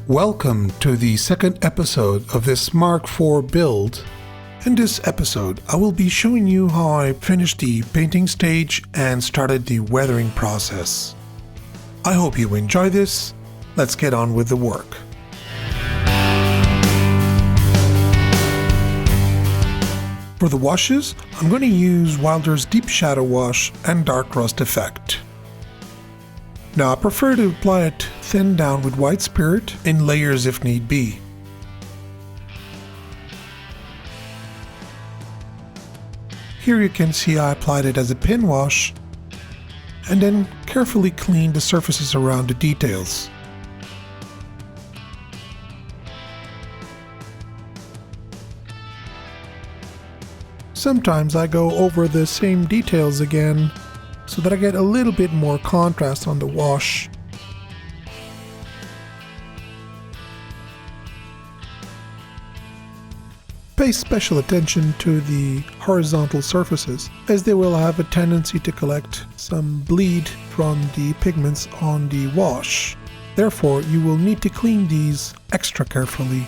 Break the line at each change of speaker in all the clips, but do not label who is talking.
Welcome to the second episode of this Mark IV build. In this episode, I will be showing you how I finished the painting stage and started the weathering process. I hope you enjoy this. Let's get on with the work. For the washes, I'm going to use Wilder's Deep Shadow Wash and Dark Rust Effect. Now, I prefer to apply it thin down with white spirit in layers if need be. Here you can see I applied it as a pin wash and then carefully cleaned the surfaces around the details. Sometimes I go over the same details again so that I get a little bit more contrast on the wash. Pay special attention to the horizontal surfaces, as they will have a tendency to collect some bleed from the pigments on the wash. Therefore, you will need to clean these extra carefully.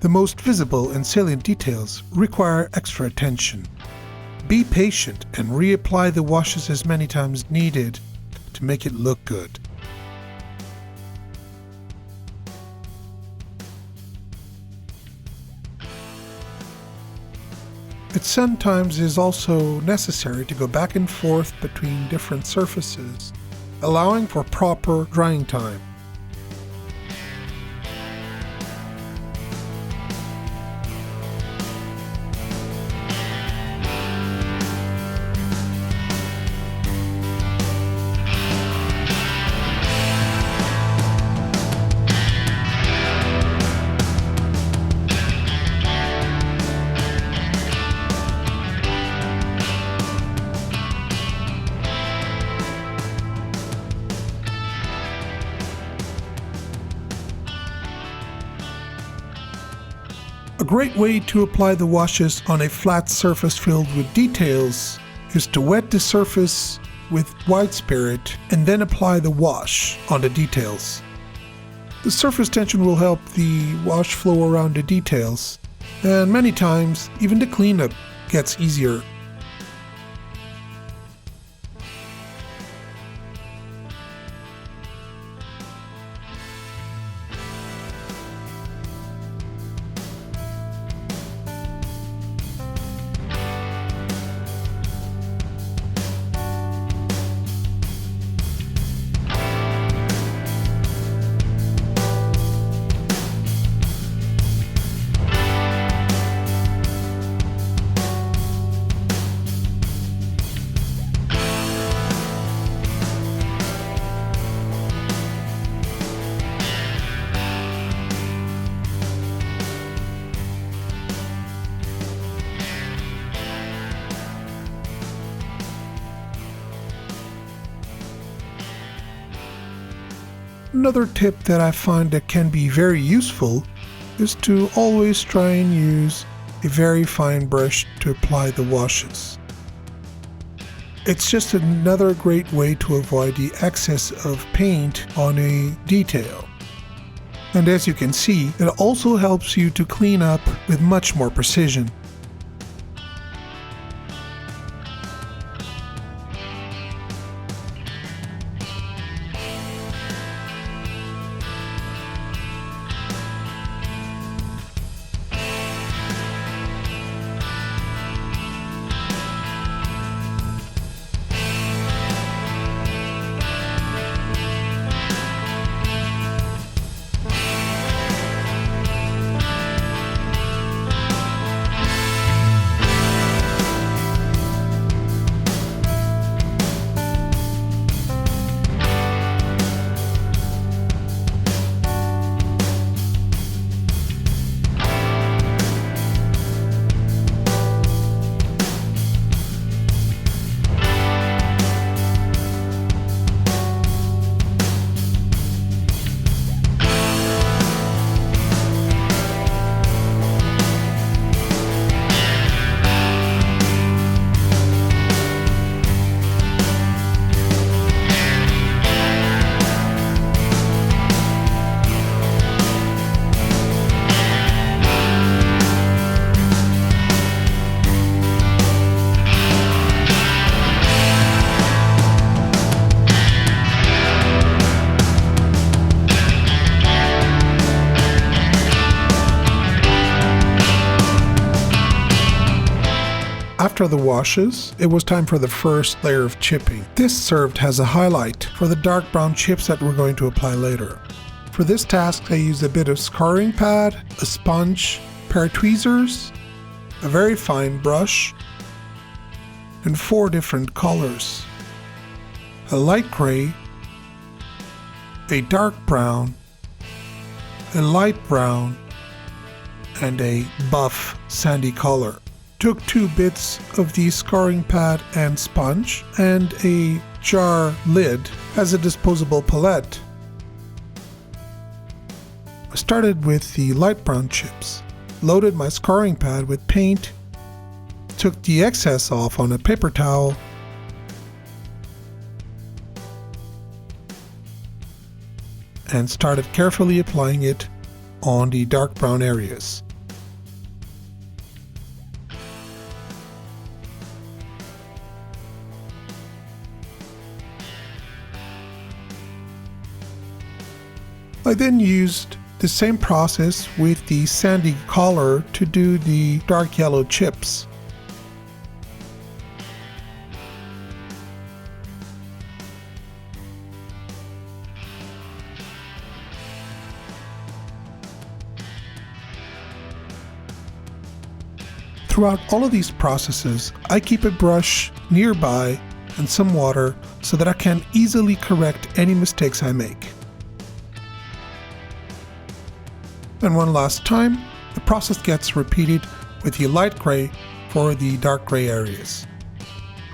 The most visible and salient details require extra attention. Be patient and reapply the washes as many times needed to make it look good. It sometimes is also necessary to go back and forth between different surfaces, allowing for proper drying time. A great way to apply the washes on a flat surface filled with details is to wet the surface with white spirit and then apply the wash on the details. The surface tension will help the wash flow around the details, and many times even the cleanup gets easier. Another tip that I find that can be very useful is to always try and use a very fine brush to apply the washes. It's just another great way to avoid the excess of paint on a detail. And as you can see, it also helps you to clean up with much more precision. After the washes, it was time for the first layer of chipping. This served as a highlight for the dark brown chips that we're going to apply later. For this task, I used a bit of scoring pad, a sponge, a pair of tweezers, a very fine brush, and 4 different colors: a light gray, a dark brown, a light brown, and a buff sandy color. Took 2 bits of the scoring pad and sponge and a jar lid as a disposable palette. I started with the light brown chips, loaded my scoring pad with paint, took the excess off on a paper towel, and started carefully applying it on the dark brown areas. I then used the same process with the sandy color to do the dark yellow chips. Throughout all of these processes, I keep a brush nearby and some water so that I can easily correct any mistakes I make. And one last time, the process gets repeated with the light gray for the dark gray areas.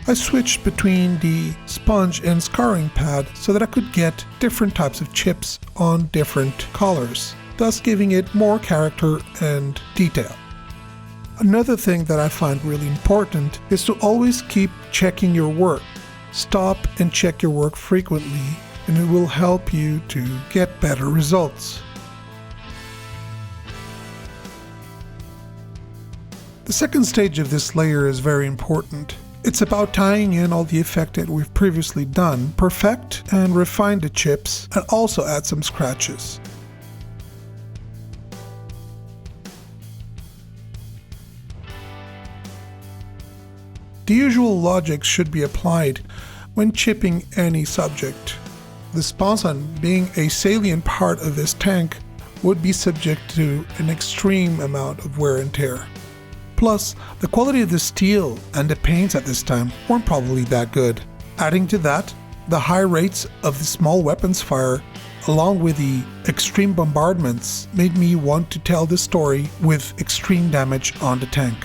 I switched between the sponge and scoring pad so that I could get different types of chips on different colors, thus giving it more character and detail. Another thing that I find really important is to always keep checking your work. Stop and check your work frequently, and it will help you to get better results. The second stage of this layer is very important. It's about tying in all the effect that we've previously done, perfect and refine the chips, and also add some scratches. The usual logic should be applied when chipping any subject. The sponson, being a salient part of this tank, would be subject to an extreme amount of wear and tear. Plus, the quality of the steel and the paints at this time weren't probably that good. Adding to that, the high rates of the small weapons fire, along with the extreme bombardments, made me want to tell this story with extreme damage on the tank.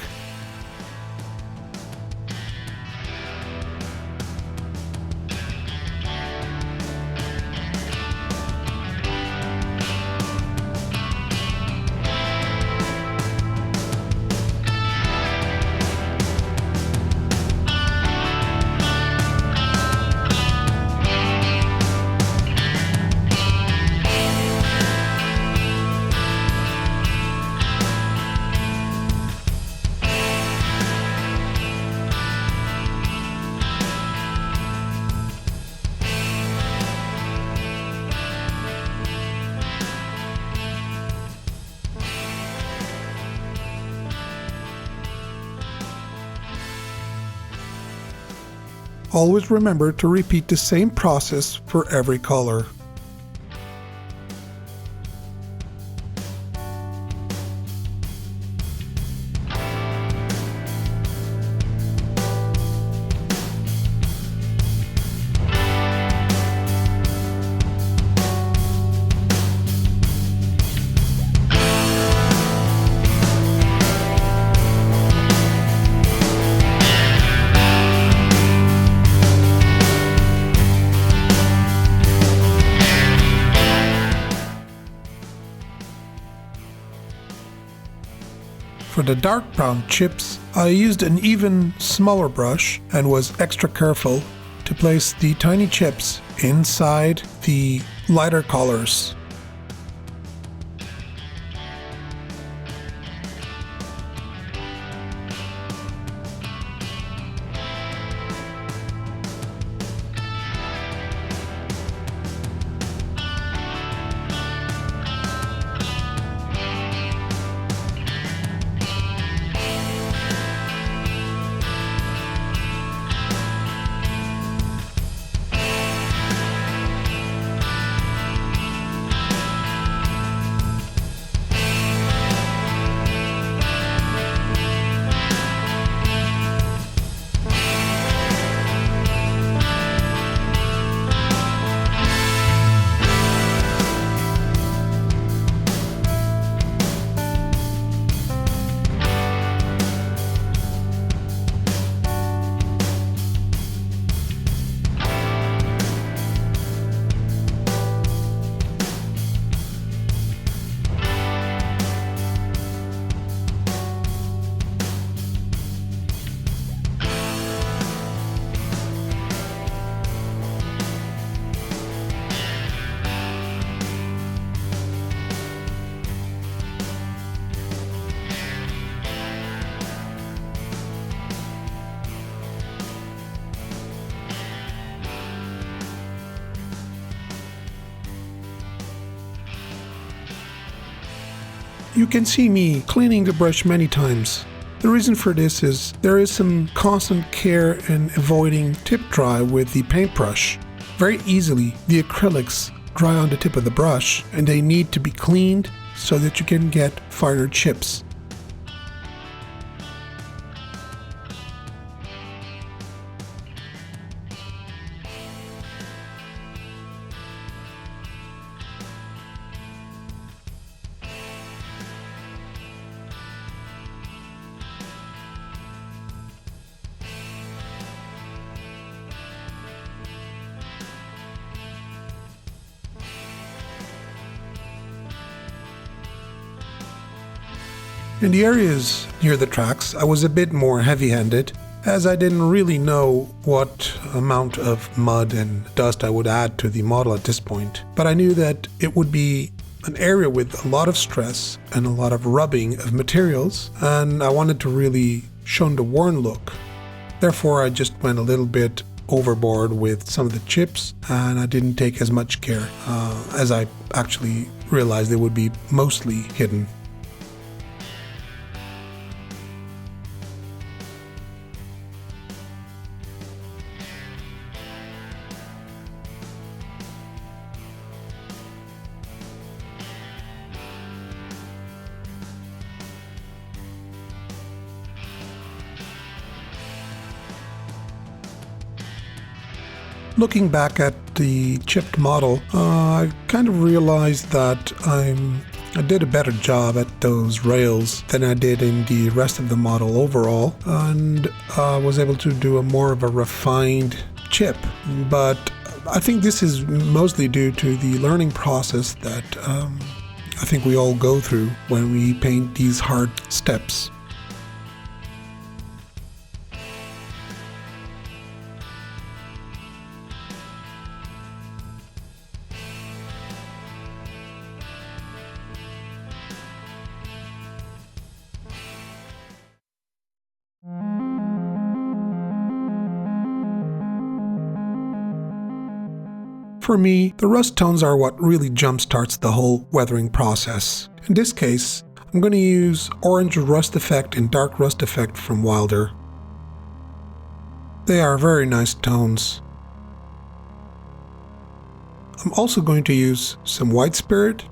Always remember to repeat the same process for every color. For the dark brown chips, I used an even smaller brush and was extra careful to place the tiny chips inside the lighter colors. You can see me cleaning the brush many times. The reason for this is there is some constant care in avoiding tip dry with the paintbrush. Very easily, the acrylics dry on the tip of the brush and they need to be cleaned so that you can get finer chips. In the areas near the tracks, I was a bit more heavy-handed, as I didn't really know what amount of mud and dust I would add to the model at this point. But I knew that it would be an area with a lot of stress and a lot of rubbing of materials, and I wanted to really show the worn look. Therefore, I just went a little bit overboard with some of the chips, and I didn't take as much care as I actually realized they would be mostly hidden. Looking back at the chipped model, I kind of realized that I did a better job at those rails than I did in the rest of the model overall, and was able to do more of a refined chip. But I think this is mostly due to the learning process that I think we all go through when we paint these hard steps. For me, the rust tones are what really jumpstarts the whole weathering process. In this case, I'm going to use Orange Rust Effect and Dark Rust Effect from Wilder. They are very nice tones. I'm also going to use some White Spirit,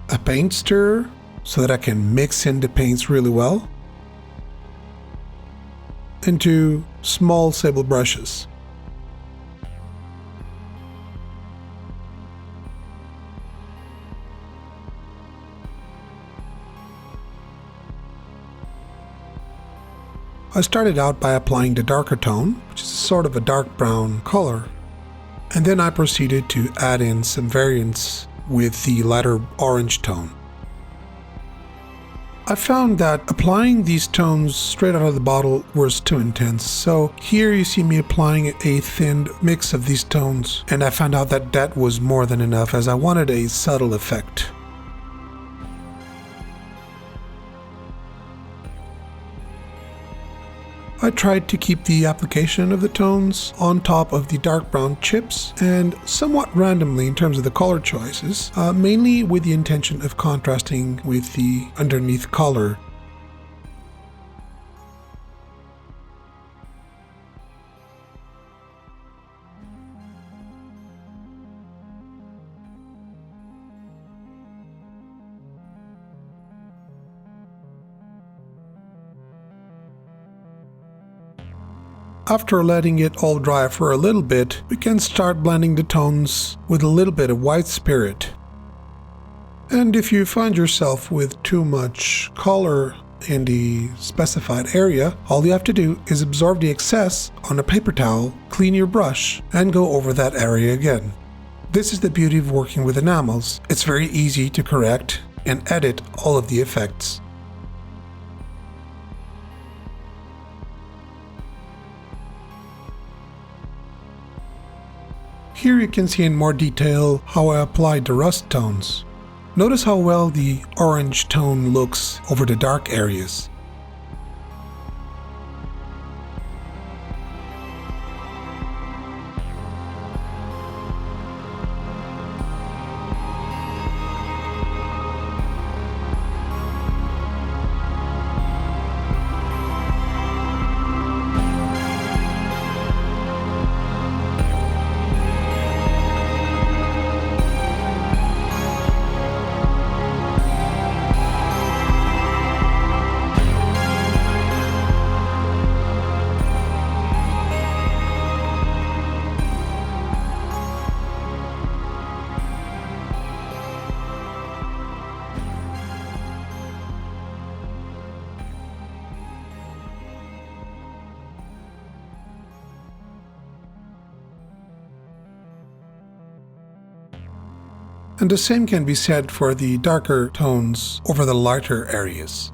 a paint stirrer so that I can mix in the paints really well, and 2 small sable brushes. I started out by applying the darker tone, which is sort of a dark brown color, and then I proceeded to add in some variants with the lighter orange tone. I found that applying these tones straight out of the bottle was too intense, so here you see me applying a thinned mix of these tones, and I found out that that was more than enough as I wanted a subtle effect. I tried to keep the application of the tones on top of the dark brown chips and somewhat randomly in terms of the color choices, mainly with the intention of contrasting with the underneath color. After letting it all dry for a little bit, we can start blending the tones with a little bit of White Spirit. And if you find yourself with too much color in the specified area, all you have to do is absorb the excess on a paper towel, clean your brush, and go over that area again. This is the beauty of working with enamels. It's very easy to correct and edit all of the effects. Here you can see in more detail how I applied the rust tones. Notice how well the orange tone looks over the dark areas. And the same can be said for the darker tones over the lighter areas.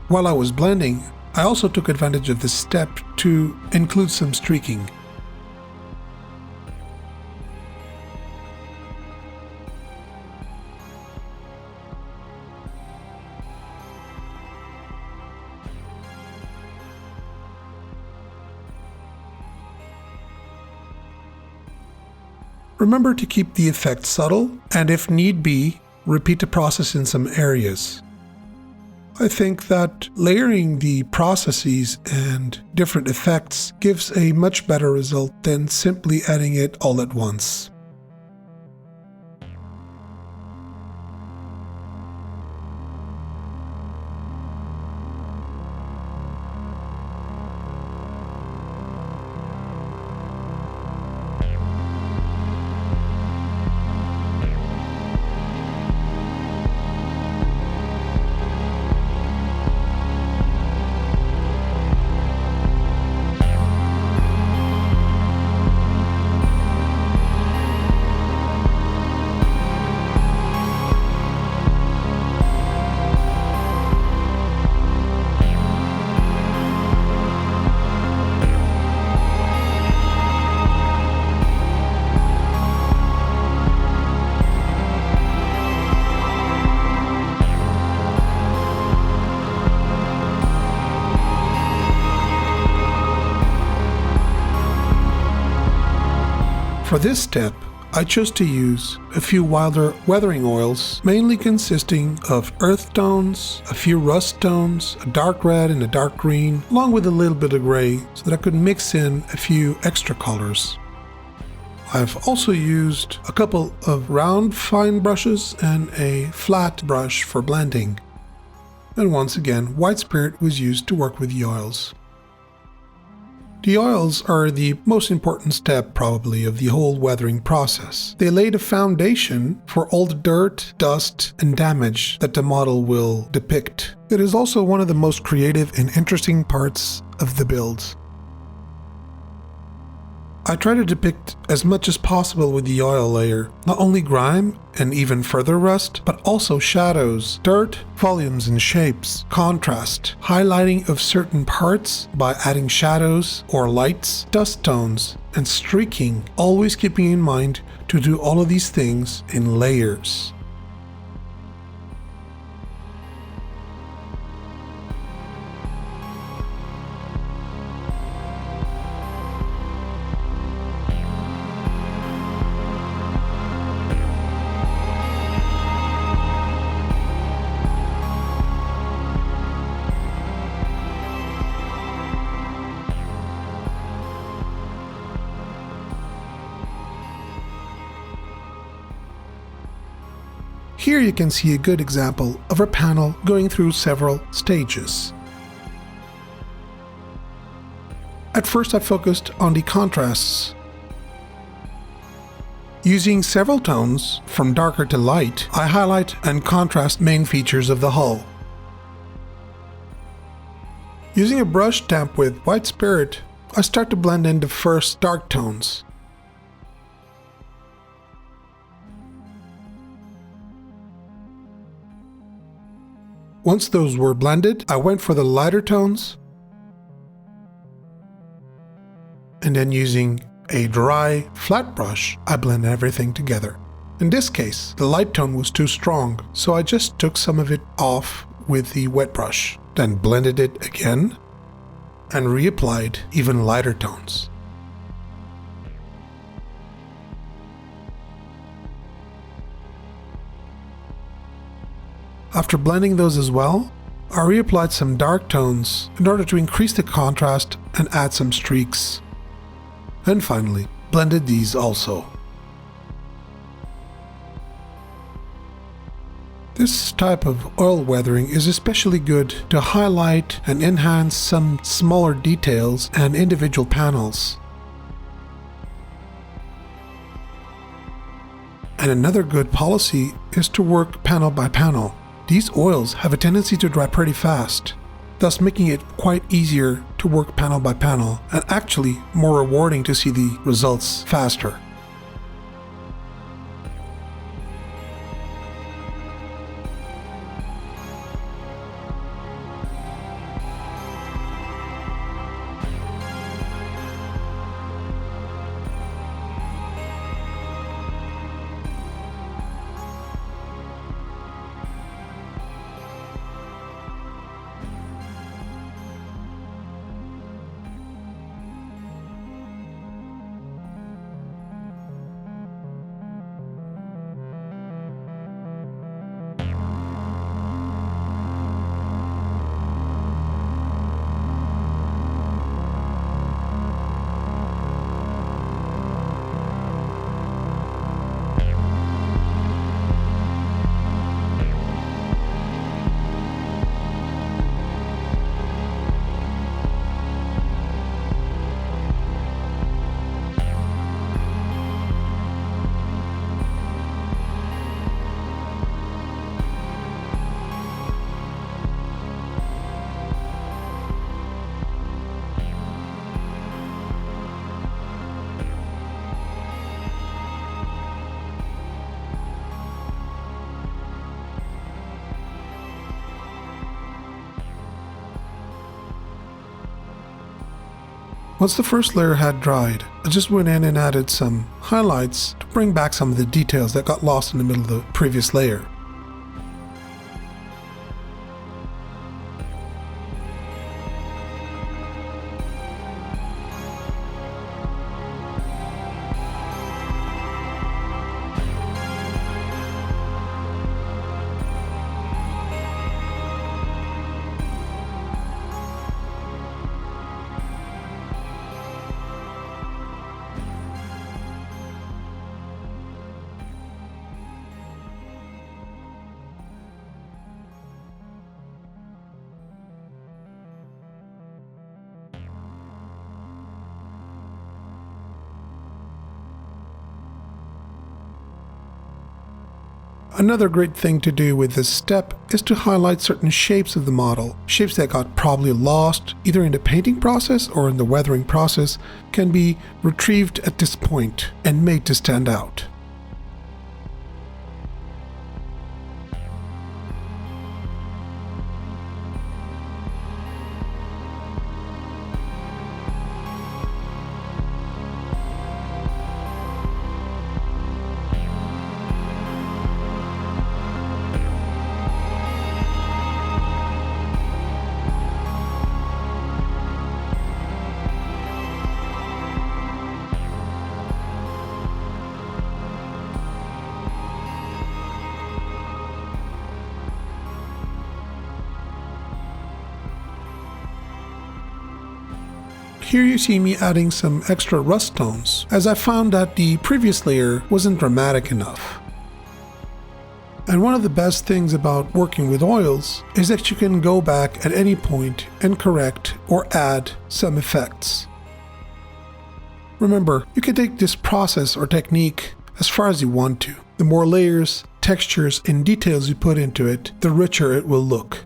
While I was blending, I also took advantage of this step to include some streaking. Remember to keep the effect subtle, and if need be, repeat the process in some areas. I think that layering the processes and different effects gives a much better result than simply adding it all at once. For this step, I chose to use a few wilder weathering oils, mainly consisting of earth tones, a few rust tones, a dark red and a dark green, along with a little bit of gray, so that I could mix in a few extra colors. I've also used a couple of round fine brushes and a flat brush for blending. And once again, white spirit was used to work with the oils. The oils are the most important step, probably, of the whole weathering process. They lay the foundation for all the dirt, dust, and damage that the model will depict. It is also one of the most creative and interesting parts of the build. I try to depict as much as possible with the oil layer, not only grime and even further rust, but also shadows, dirt, volumes and shapes, contrast, highlighting of certain parts by adding shadows or lights, dust tones, and streaking, always keeping in mind to do all of these things in layers. Here you can see a good example of a panel going through several stages. At first I focused on the contrasts. Using several tones, from darker to light, I highlight and contrast main features of the hull. Using a brush damp with white spirit, I start to blend in the first dark tones. Once those were blended, I went for the lighter tones, and then using a dry, flat brush, I blend everything together. In this case, the light tone was too strong, so I just took some of it off with the wet brush, then blended it again, and reapplied even lighter tones. After blending those as well, I reapplied some dark tones in order to increase the contrast and add some streaks. And finally, blended these also. This type of oil weathering is especially good to highlight and enhance some smaller details and individual panels. And another good policy is to work panel by panel. These oils have a tendency to dry pretty fast, thus making it quite easier to work panel by panel and actually more rewarding to see the results faster. Once the first layer had dried, I just went in and added some highlights to bring back some of the details that got lost in the middle of the previous layer. Another great thing to do with this step is to highlight certain shapes of the model. Shapes that got probably lost either in the painting process or in the weathering process can be retrieved at this point and made to stand out. Here you see me adding some extra rust tones, as I found that the previous layer wasn't dramatic enough. And one of the best things about working with oils is that you can go back at any point and correct or add some effects. Remember, you can take this process or technique as far as you want to. The more layers, textures, and details you put into it, the richer it will look.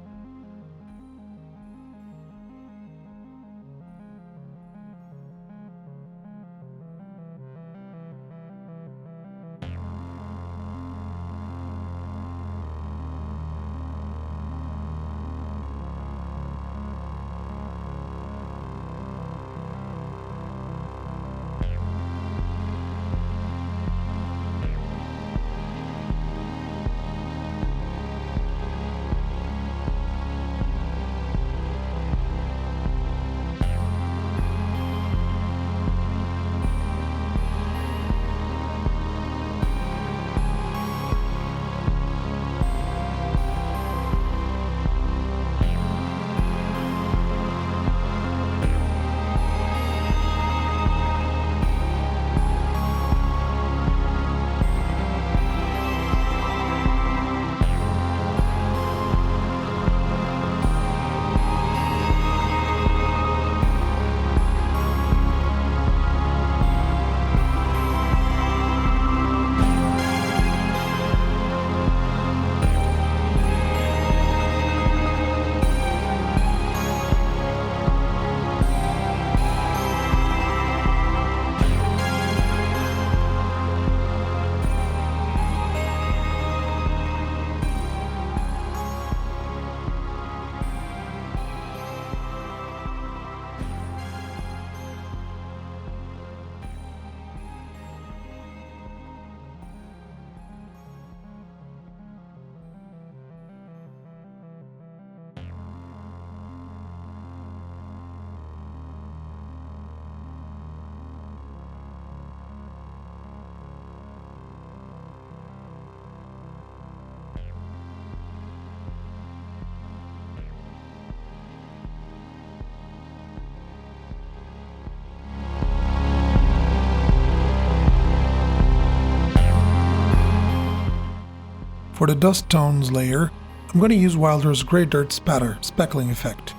For the dust tones layer, I'm going to use Wilder's Grey Dirt Spatter speckling effect,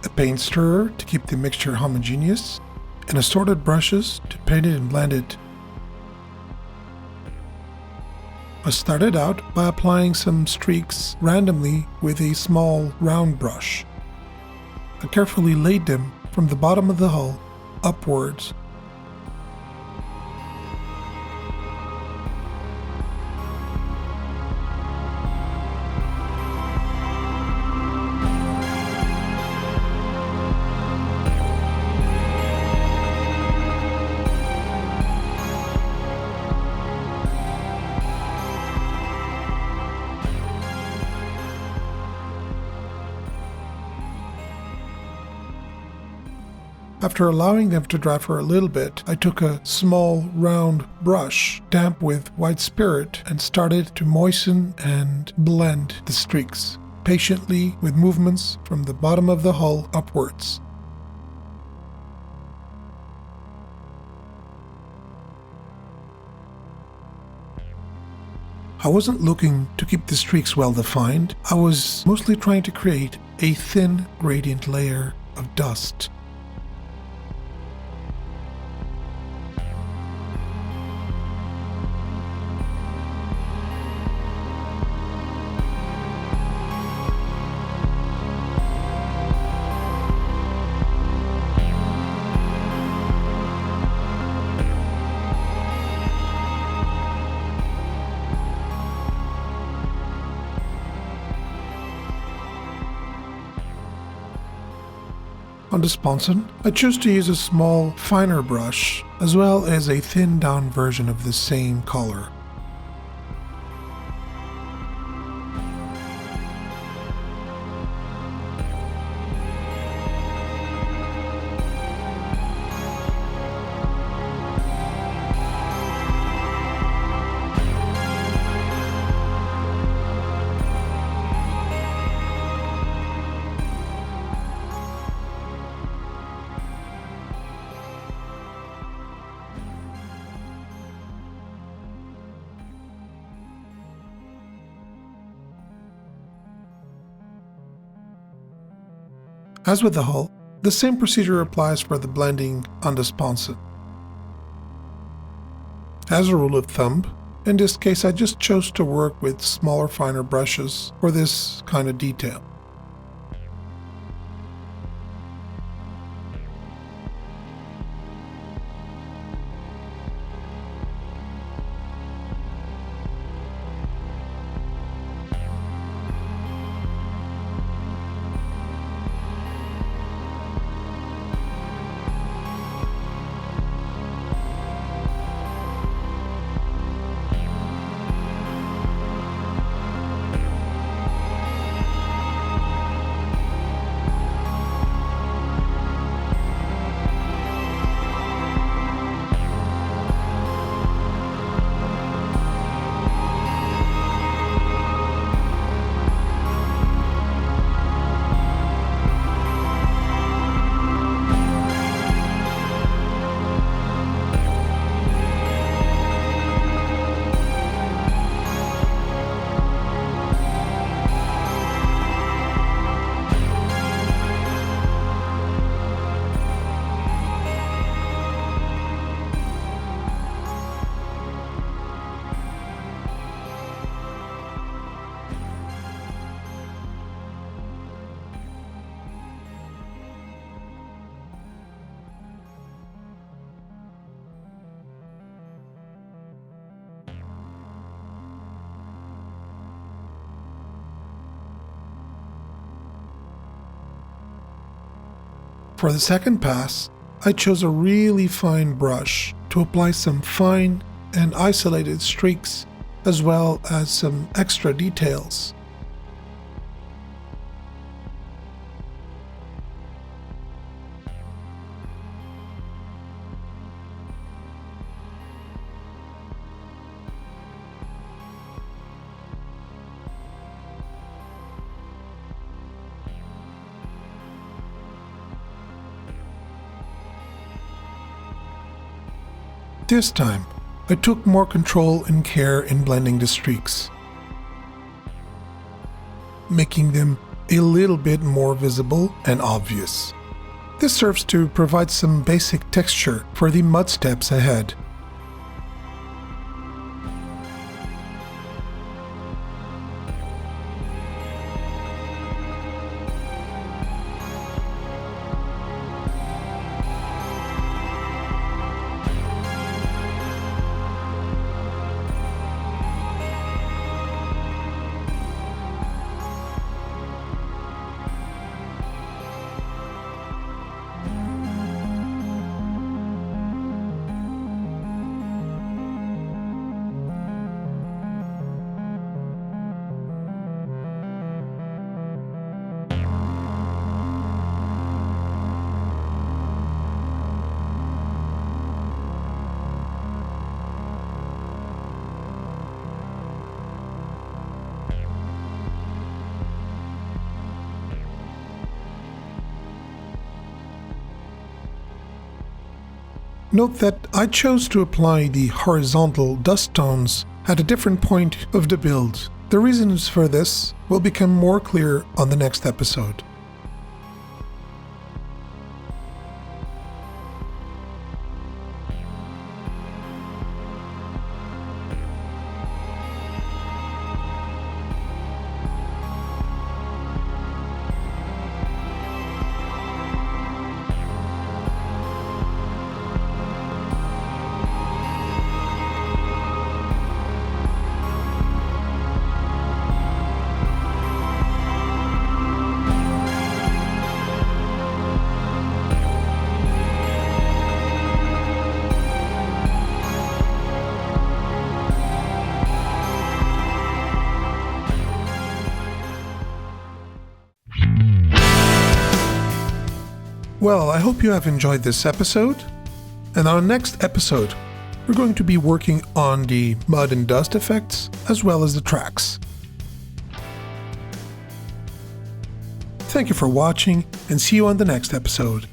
a paint stirrer to keep the mixture homogeneous, and assorted brushes to paint it and blend it. I started out by applying some streaks randomly with a small round brush. I carefully laid them from the bottom of the hull upwards. After allowing them to dry for a little bit, I took a small round brush, damp with white spirit, and started to moisten and blend the streaks, patiently with movements from the bottom of the hull upwards. I wasn't looking to keep the streaks well defined. I was mostly trying to create a thin gradient layer of dust. On the sponson, I chose to use a small, finer brush, as well as a thinned-down version of the same color. As with the hull, the same procedure applies for the blending on the sponson. As a rule of thumb, in this case I just chose to work with smaller, finer brushes for this kind of detail. For the second pass, I chose a really fine brush to apply some fine and isolated streaks as well as some extra details. This time, I took more control and care in blending the streaks. making them a little bit more visible and obvious. This serves to provide some basic texture for the mud steps ahead. Note that I chose to apply the horizontal dust tones at a different point of the build. The reasons for this will become more clear on the next episode. Well, I hope you have enjoyed this episode, and on our next episode, we're going to be working on the mud and dust effects as well as the tracks. Thank you for watching, and see you on the next episode.